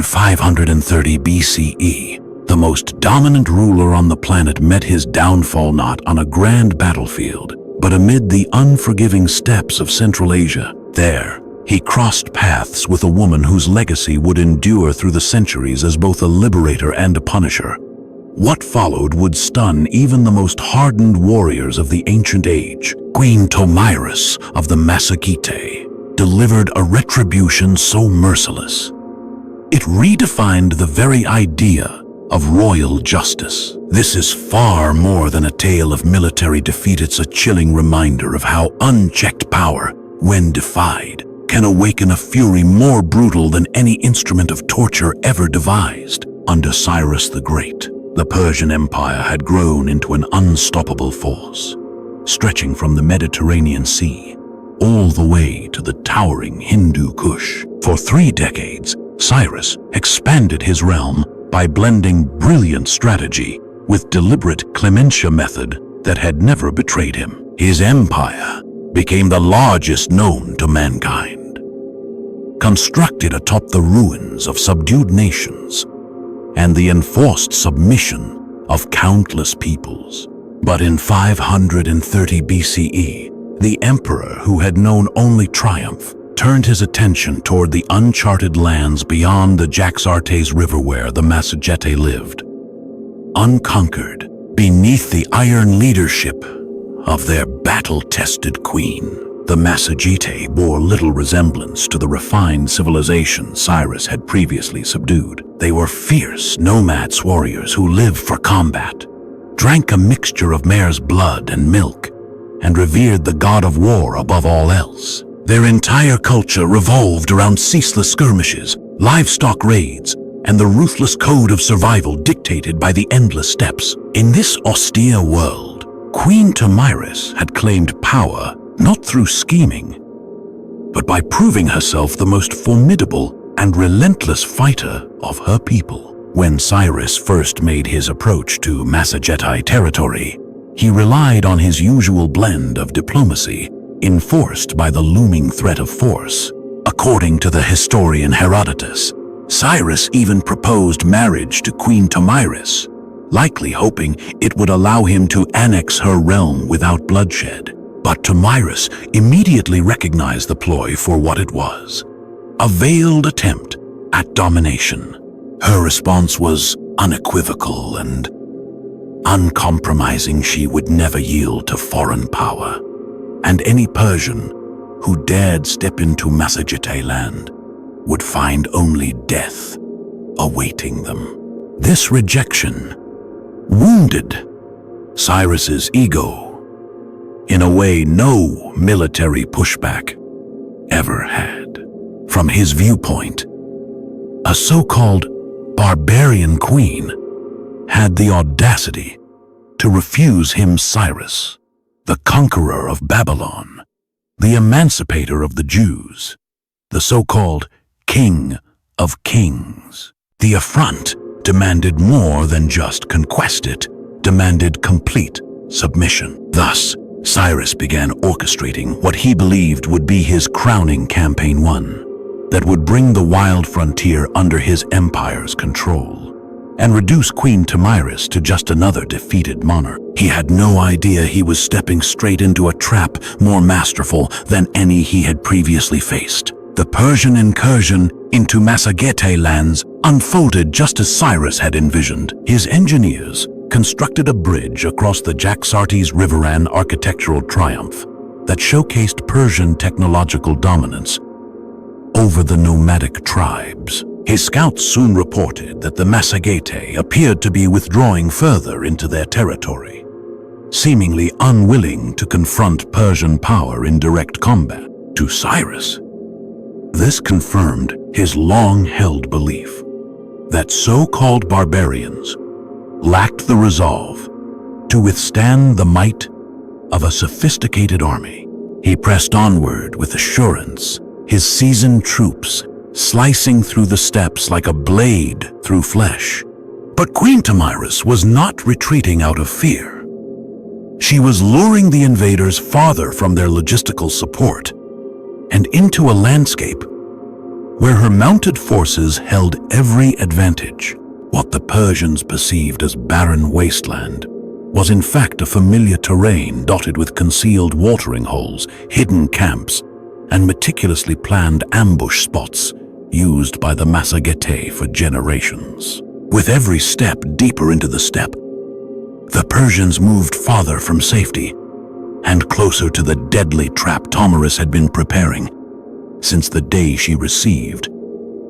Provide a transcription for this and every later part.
In 530 BCE, the most dominant ruler on the planet met his downfall not on a grand battlefield, but amid the unforgiving steppes of Central Asia. There, he crossed paths with a woman whose legacy would endure through the centuries as both a liberator and a punisher. What followed would stun even the most hardened warriors of the ancient age. Queen Tomyris of the Massagetae delivered a retribution so merciless. It redefined the very idea of royal justice. This is far more than a tale of military defeat. It's a chilling reminder of how unchecked power, when defied, can awaken a fury more brutal than any instrument of torture ever devised. Under Cyrus the Great, the Persian Empire had grown into an unstoppable force, stretching from the Mediterranean Sea all the way to the towering Hindu Kush. For 3 decades, Cyrus expanded his realm by blending brilliant strategy with deliberate clementia method that had never betrayed him. His empire became the largest known to mankind, constructed atop the ruins of subdued nations and the enforced submission of countless peoples. But in 530 BCE, the emperor who had known only triumph turned his attention toward the uncharted lands beyond the Jaxartes River where the Massagetae lived. Unconquered beneath the iron leadership of their battle-tested queen, the Massagetae bore little resemblance to the refined civilization Cyrus had previously subdued. They were fierce nomads warriors who lived for combat, drank a mixture of mare's blood and milk, and revered the god of war above all else. Their entire culture revolved around ceaseless skirmishes, livestock raids, and the ruthless code of survival dictated by the endless steppes. In this austere world, Queen Tomyris had claimed power not through scheming, but by proving herself the most formidable and relentless fighter of her people. When Cyrus first made his approach to Massagetae territory, he relied on his usual blend of diplomacy, enforced by the looming threat of force. According to the historian Herodotus, Cyrus even proposed marriage to Queen Tomyris, likely hoping it would allow him to annex her realm without bloodshed. But Tomyris immediately recognized the ploy for what it was: a veiled attempt at domination. Her response was unequivocal and uncompromising. She would never yield to foreign power, and any Persian who dared step into Massagetae land would find only death awaiting them. This rejection wounded Cyrus's ego in a way no military pushback ever had. From his viewpoint, a so-called barbarian queen had the audacity to refuse him Cyrus, the conqueror of Babylon, the emancipator of the Jews, the so-called King of Kings. The affront demanded more than just conquest. It demanded complete submission. Thus, Cyrus began orchestrating what he believed would be his crowning campaign, one that would bring the wild frontier under his empire's control and reduce Queen Tomyris to just another defeated monarch. He had no idea he was stepping straight into a trap more masterful than any he had previously faced. The Persian incursion into Massagetae lands unfolded just as Cyrus had envisioned. His engineers constructed a bridge across the Jaxartes River, an architectural triumph that showcased Persian technological dominance over the nomadic tribes. His scouts soon reported that the Massagetae appeared to be withdrawing further into their territory, seemingly unwilling to confront Persian power in direct combat. To Cyrus, this confirmed his long-held belief that so-called barbarians lacked the resolve to withstand the might of a sophisticated army. He pressed onward with assurance, his seasoned troops slicing through the steppes like a blade through flesh. But Queen Tomyris was not retreating out of fear. She was luring the invaders farther from their logistical support and into a landscape where her mounted forces held every advantage. What the Persians perceived as barren wasteland was in fact a familiar terrain dotted with concealed watering holes, hidden camps, and meticulously planned ambush spots used by the Massagetae for generations. With every step deeper into the steppe, the Persians moved farther from safety and closer to the deadly trap Tomyris had been preparing since the day she received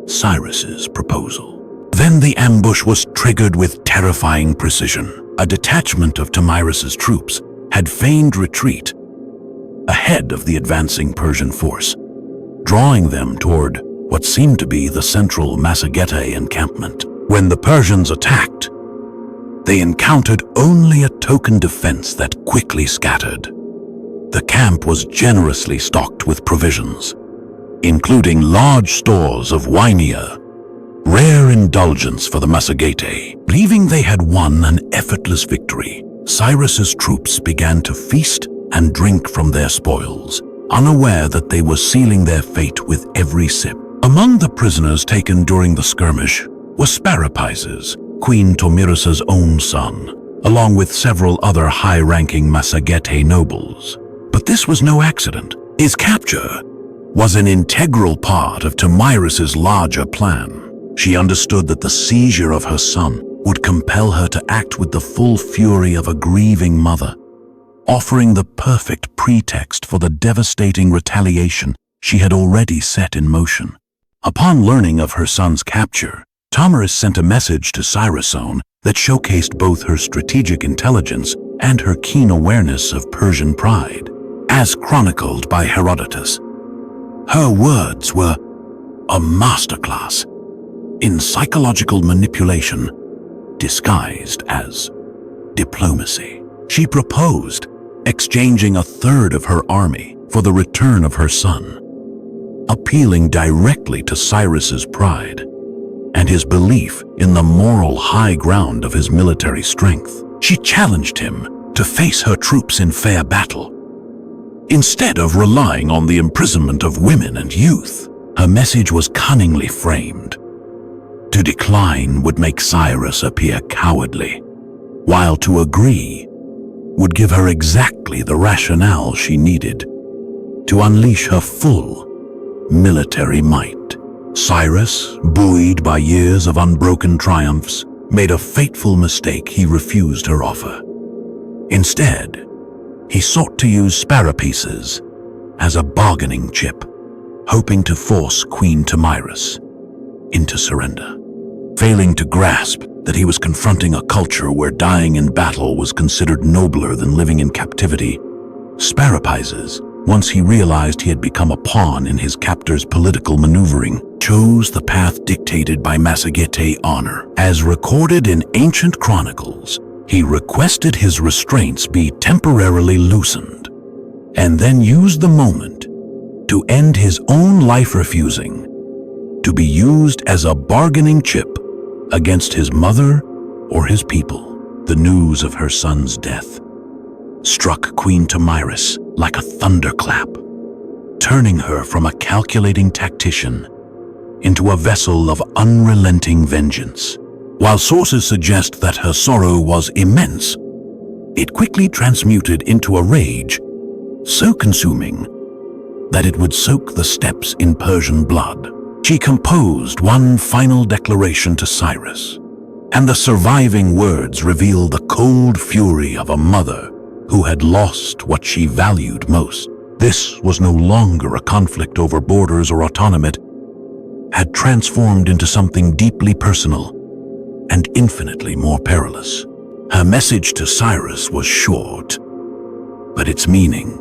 Cyrus's proposal. Then the ambush was triggered with terrifying precision. A detachment of Tomyris's troops had feigned retreat ahead of the advancing Persian force, drawing them toward what seemed to be the central Massagetae encampment. When the Persians attacked, they encountered only a token defense that quickly scattered. The camp was generously stocked with provisions, including large stores of wymia, rare indulgence for the Massagetae. Believing they had won an effortless victory, Cyrus's troops began to feast and drink from their spoils, unaware that they were sealing their fate with every sip. Among the prisoners taken during the skirmish was Cyrus, Queen Tomyris's own son, along with several other high-ranking Massagetae nobles. But this was no accident. His capture was an integral part of Tomyris's larger plan. She understood that the seizure of her son would compel her to act with the full fury of a grieving mother, offering the perfect pretext for the devastating retaliation she had already set in motion. Upon learning of her son's capture, Tomyris sent a message to Cyrus that showcased both her strategic intelligence and her keen awareness of Persian pride. As chronicled by Herodotus, her words were a masterclass in psychological manipulation disguised as diplomacy. She proposed exchanging a third of her army for the return of her son, appealing directly to Cyrus's pride and his belief in the moral high ground of his military strength. She challenged him to face her troops in fair battle, instead of relying on the imprisonment of women and youth. Her message was cunningly framed. To decline would make Cyrus appear cowardly, while to agree would give her exactly the rationale she needed to unleash her full military might. Cyrus, buoyed by years of unbroken triumphs, made a fateful mistake. He refused her offer. Instead, he sought to use sparrow pieces as a bargaining chip, hoping to force Queen Tomyris into surrender. Failing to grasp that he was confronting a culture where dying in battle was considered nobler than living in captivity, Cyrus, once he realized he had become a pawn in his captor's political maneuvering, chose the path dictated by Massagetae honor. As recorded in ancient chronicles, he requested his restraints be temporarily loosened, and then used the moment to end his own life, refusing to be used as a bargaining chip against his mother or his people. The news of her son's death struck Queen Tomyris like a thunderclap, turning her from a calculating tactician into a vessel of unrelenting vengeance. While sources suggest that her sorrow was immense, it quickly transmuted into a rage so consuming that it would soak the steppes in Persian blood. She composed one final declaration to Cyrus, and the surviving words reveal the cold fury of a mother who had lost what she valued most. This was no longer a conflict over borders or autonomy. Had transformed into something deeply personal and infinitely more perilous. Her message to Cyrus was short, but its meaning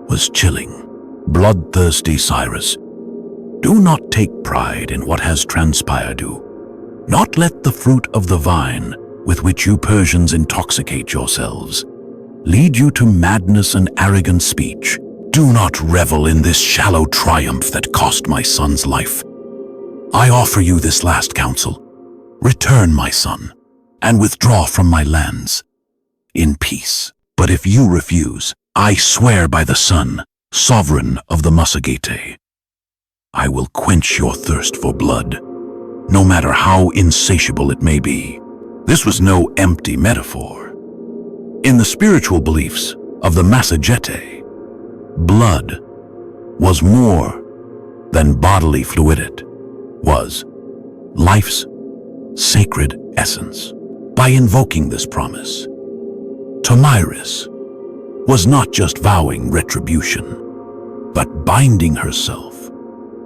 was chilling. Bloodthirsty Cyrus, do not take pride in what has transpired. Do not let the fruit of the vine with which you Persians intoxicate yourselves lead you to madness and arrogant speech. Do not revel in this shallow triumph that cost my son's life. I offer you this last counsel. Return, my son, and withdraw from my lands in peace. But if you refuse, I swear by the sun, sovereign of the Massagetae, I will quench your thirst for blood, no matter how insatiable it may be." This was no empty metaphor. In the spiritual beliefs of the Massagetae, blood was more than bodily fluid. It was life's sacred essence. By invoking this promise, Tomyris was not just vowing retribution, but binding herself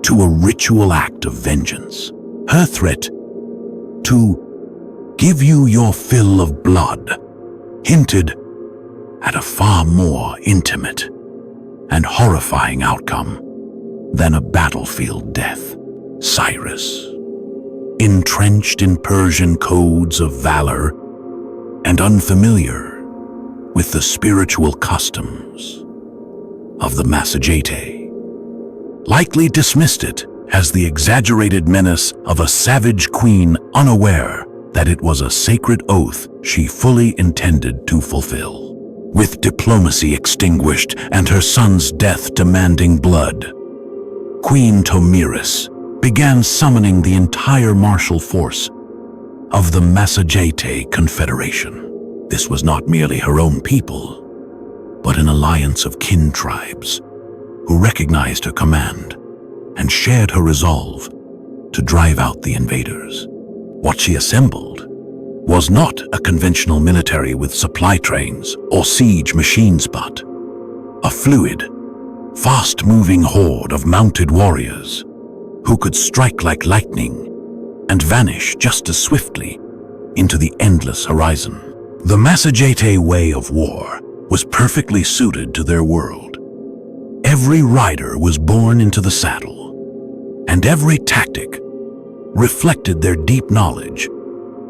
to a ritual act of vengeance. Her threat to give you your fill of blood hinted at a far more intimate and horrifying outcome than a battlefield death. Cyrus, entrenched in Persian codes of valor and unfamiliar with the spiritual customs of the Massagetae, likely dismissed it as the exaggerated menace of a savage queen unaware that it was a sacred oath she fully intended to fulfill. With diplomacy extinguished and her son's death demanding blood, Queen Tomyris began summoning the entire martial force of the Massagetae Confederation. This was not merely her own people, but an alliance of kin tribes who recognized her command and shared her resolve to drive out the invaders. What she assembled was not a conventional military with supply trains or siege machines, but a fluid, fast-moving horde of mounted warriors who could strike like lightning and vanish just as swiftly into the endless horizon. The Massagetae way of war was perfectly suited to their world. Every rider was born into the saddle, and every tactic reflected their deep knowledge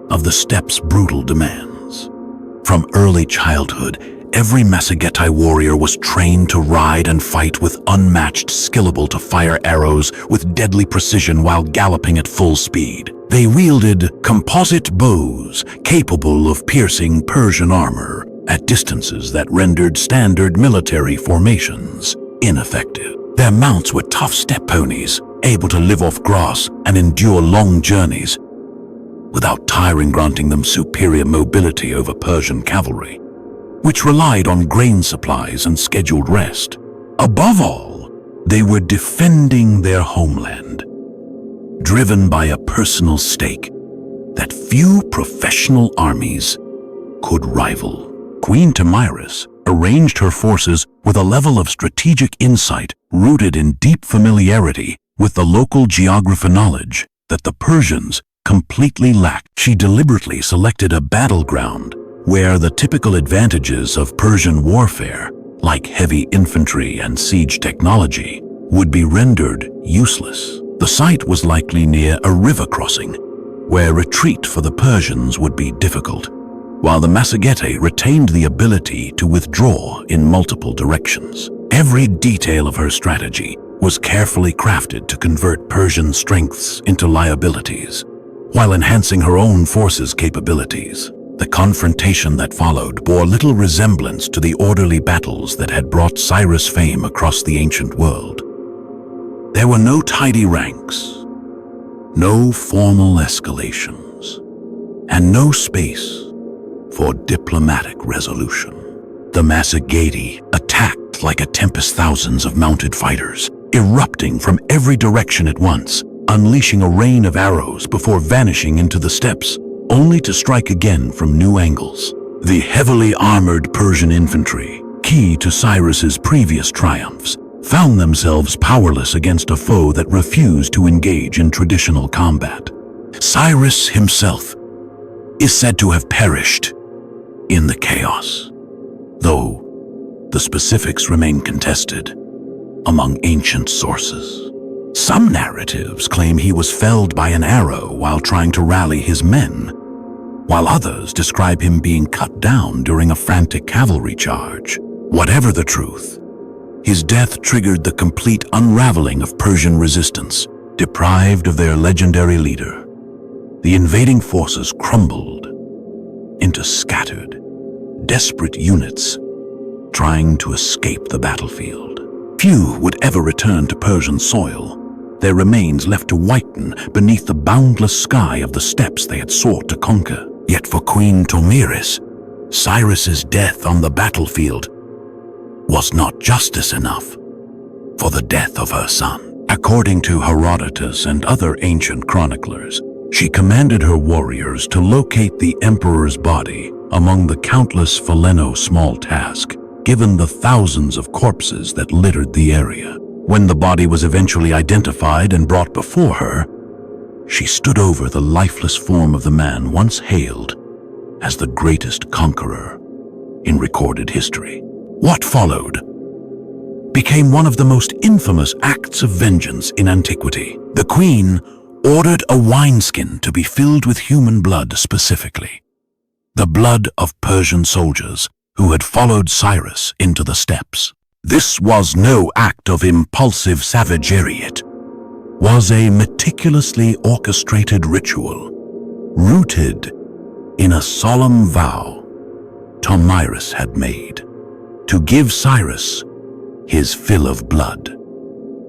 of the steppes' brutal demands. From early childhood, every Massagetae warrior was trained to ride and fight with unmatched skill, able to fire arrows with deadly precision while galloping at full speed. They wielded composite bows capable of piercing Persian armor at distances that rendered standard military formations ineffective. Their mounts were tough steppe ponies, able to live off grass and endure long journeys without tiring, granting them superior mobility over Persian cavalry, which relied on grain supplies and scheduled rest. Above all, they were defending their homeland, driven by a personal stake that few professional armies could rival. Queen Tomyris arranged her forces with a level of strategic insight rooted in deep familiarity with the local geography knowledge that the Persians completely lacked. She deliberately selected a battleground where the typical advantages of Persian warfare, like heavy infantry and siege technology, would be rendered useless. The site was likely near a river crossing, where retreat for the Persians would be difficult, while the Massagetae retained the ability to withdraw in multiple directions. Every detail of her strategy was carefully crafted to convert Persian strengths into liabilities, while enhancing her own forces' capabilities. The confrontation that followed bore little resemblance to the orderly battles that had brought Cyrus fame across the ancient world. There were no tidy ranks, no formal escalations, and no space for diplomatic resolution. The Massagetae attacked like a tempest, thousands of mounted fighters, erupting from every direction at once, unleashing a rain of arrows before vanishing into the steppes, only to strike again from new angles. The heavily armored Persian infantry, key to Cyrus's previous triumphs, found themselves powerless against a foe that refused to engage in traditional combat. Cyrus himself is said to have perished in the chaos, though the specifics remain contested among ancient sources. Some narratives claim he was felled by an arrow while trying to rally his men, while others describe him being cut down during a frantic cavalry charge. Whatever the truth, his death triggered the complete unraveling of Persian resistance. Deprived of their legendary leader, the invading forces crumbled into scattered, desperate units trying to escape the battlefield. Few would ever return to Persian soil, their remains left to whiten beneath the boundless sky of the steppes they had sought to conquer. Yet for Queen Tomyris, Cyrus's death on the battlefield was not justice enough for the death of her son. According to Herodotus and other ancient chroniclers, she commanded her warriors to locate the emperor's body among the countless Phileno small task, given the thousands of corpses that littered the area. When the body was eventually identified and brought before her, she stood over the lifeless form of the man once hailed as the greatest conqueror in recorded history. What followed became one of the most infamous acts of vengeance in antiquity. The queen ordered a wineskin to be filled with human blood specifically, the blood of Persian soldiers who had followed Cyrus into the steppes. This was no act of impulsive savagery, it was a meticulously orchestrated ritual, rooted in a solemn vow Tomyris had made to give Cyrus his fill of blood.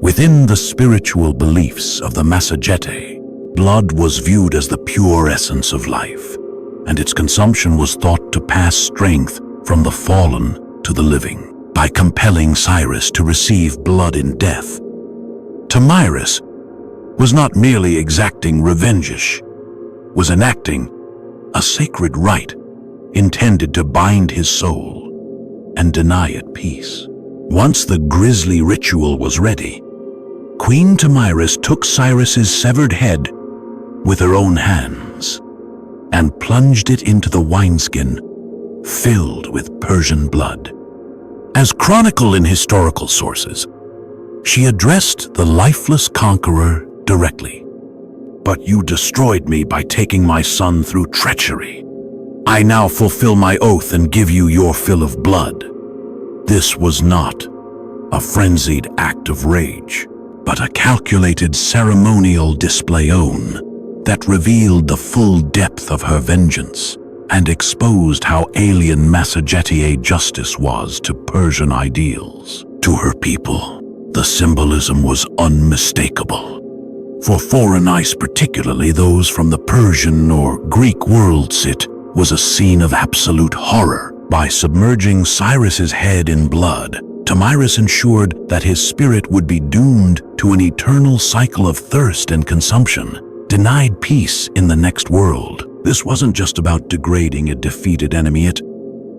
Within the spiritual beliefs of the Massagetae, blood was viewed as the pure essence of life, and its consumption was thought to pass strength from the fallen to the living. By compelling Cyrus to receive blood in death, Tomyris was not merely exacting revenge, was enacting a sacred rite intended to bind his soul and deny it peace. Once the grisly ritual was ready, Queen Tomyris took Cyrus's severed head with her own hands and plunged it into the wineskin filled with Persian blood. As chronicled in historical sources, she addressed the lifeless conqueror directly. "But you destroyed me by taking my son through treachery. I now fulfill my oath and give you your fill of blood." This was not a frenzied act of rage, but a calculated ceremonial display that revealed the full depth of her vengeance and exposed how alien Massagetae justice was to Persian ideals. To her people, the symbolism was unmistakable. For foreign eyes, particularly those from the Persian or Greek worlds, it was a scene of absolute horror. By submerging Cyrus's head in blood, Tomyris ensured that his spirit would be doomed to an eternal cycle of thirst and consumption, denied peace in the next world. This wasn't just about degrading a defeated enemy, it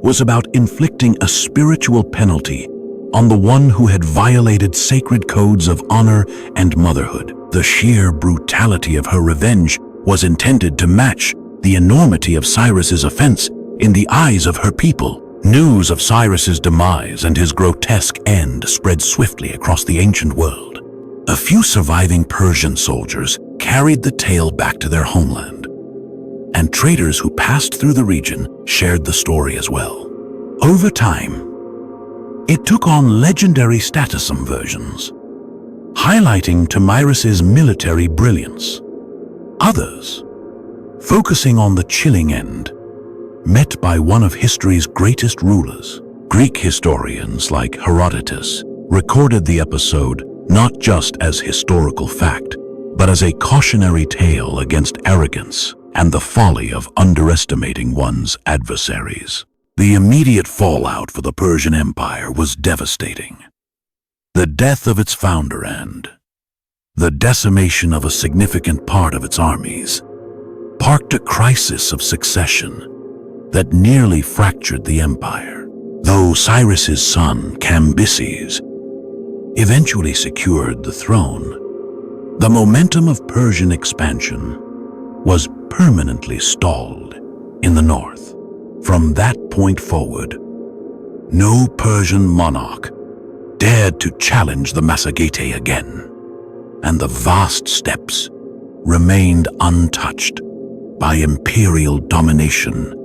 was about inflicting a spiritual penalty on the one who had violated sacred codes of honor and motherhood. The sheer brutality of her revenge was intended to match the enormity of Cyrus's offense in the eyes of her people. News of Cyrus's demise and his grotesque end spread swiftly across the ancient world. A few surviving Persian soldiers carried the tale back to their homeland, and traders who passed through the region shared the story as well. Over time, it took on legendary statusum versions, highlighting Tomyris's military brilliance. Others, focusing on the chilling end, met by one of history's greatest rulers. Greek historians like Herodotus recorded the episode not just as historical fact, but as a cautionary tale against arrogance and the folly of underestimating one's adversaries. The immediate fallout for the Persian Empire was devastating. The death of its founder and the decimation of a significant part of its armies sparked a crisis of succession that nearly fractured the empire. Though Cyrus's son, Cambyses, eventually secured the throne, the momentum of Persian expansion was permanently stalled in the north. From that point forward, no Persian monarch dared to challenge the Massagetae again, and the vast steppes remained untouched by imperial domination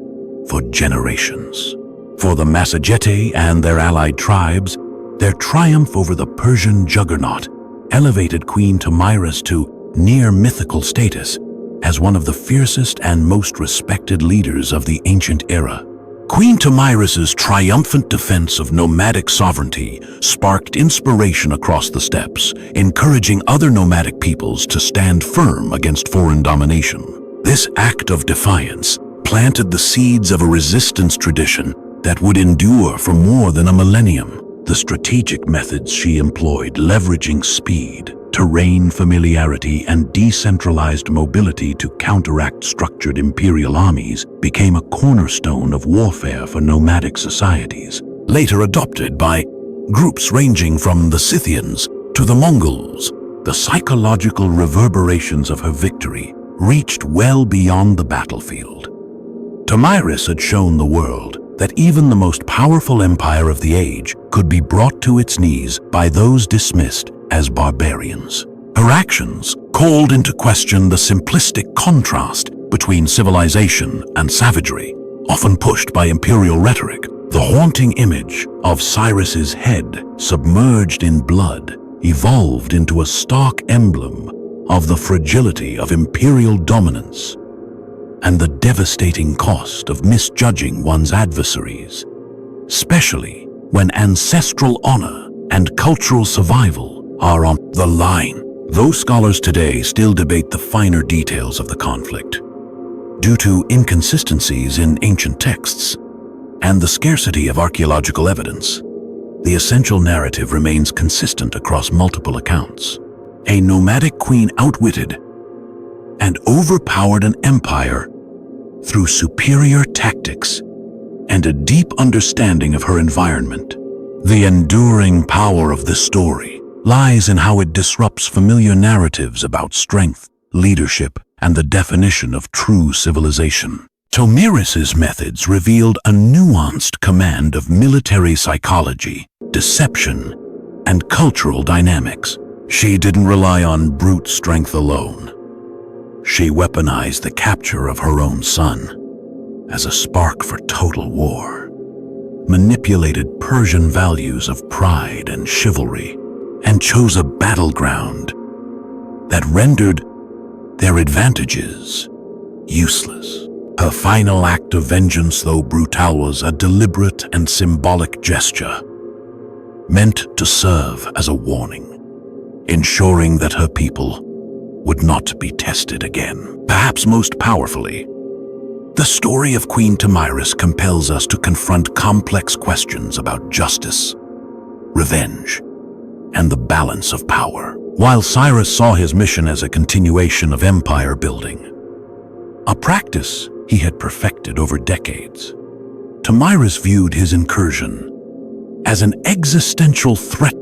for generations. For the Massagetae and their allied tribes, their triumph over the Persian juggernaut elevated Queen Tomyris to near mythical status as one of the fiercest and most respected leaders of the ancient era. Queen Tomyris's triumphant defense of nomadic sovereignty sparked inspiration across the steppes, encouraging other nomadic peoples to stand firm against foreign domination. This act of defiance planted the seeds of a resistance tradition that would endure for more than a millennium. The strategic methods she employed, leveraging speed, terrain familiarity, and decentralized mobility to counteract structured imperial armies, became a cornerstone of warfare for nomadic societies, later adopted by groups ranging from the Scythians to the Mongols. The psychological reverberations of her victory reached well beyond the battlefield. Tomyris had shown the world that even the most powerful empire of the age could be brought to its knees by those dismissed as barbarians. Her actions called into question the simplistic contrast between civilization and savagery, often pushed by imperial rhetoric. The haunting image of Cyrus's head submerged in blood evolved into a stark emblem of the fragility of imperial dominance and the devastating cost of misjudging one's adversaries, especially when ancestral honor and cultural survival are on the line. Though scholars today still debate the finer details of the conflict, due to inconsistencies in ancient texts and the scarcity of archaeological evidence, the essential narrative remains consistent across multiple accounts. A nomadic queen outwitted and overpowered an empire through superior tactics and a deep understanding of her environment. The enduring power of this story lies in how it disrupts familiar narratives about strength, leadership, and the definition of true civilization. Tomyris's methods revealed a nuanced command of military psychology, deception, and cultural dynamics. She didn't rely on brute strength alone. She weaponized the capture of her own son as a spark for total war, manipulated Persian values of pride and chivalry, and chose a battleground that rendered their advantages useless. Her final act of vengeance, though brutal, was a deliberate and symbolic gesture meant to serve as a warning, ensuring that her people would not be tested again. Perhaps most powerfully, the story of Queen Tomyris compels us to confront complex questions about justice, revenge, and the balance of power. While Cyrus saw his mission as a continuation of empire building, a practice he had perfected over decades, Tomyris viewed his incursion as an existential threat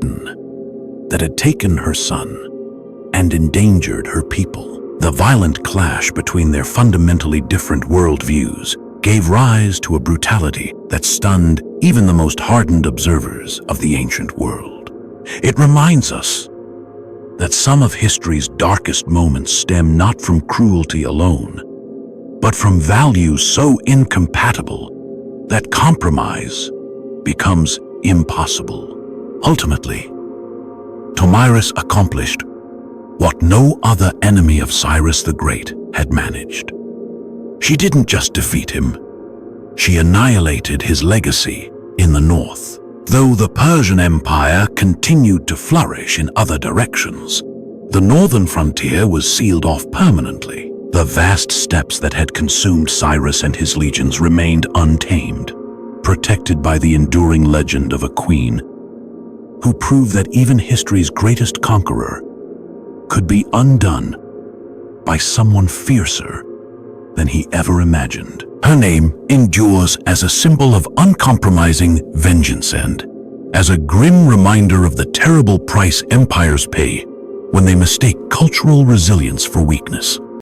that had taken her son and endangered her people. The violent clash between their fundamentally different worldviews gave rise to a brutality that stunned even the most hardened observers of the ancient world. It reminds us that some of history's darkest moments stem not from cruelty alone, but from values so incompatible that compromise becomes impossible. Ultimately, Tomyris accomplished what no other enemy of Cyrus the Great had managed. She didn't just defeat him, she annihilated his legacy in the north. Though the Persian Empire continued to flourish in other directions, the northern frontier was sealed off permanently. The vast steppes that had consumed Cyrus and his legions remained untamed, protected by the enduring legend of a queen who proved that even history's greatest conqueror could be undone by someone fiercer than he ever imagined. Her name endures as a symbol of uncompromising vengeance and as a grim reminder of the terrible price empires pay when they mistake cultural resilience for weakness.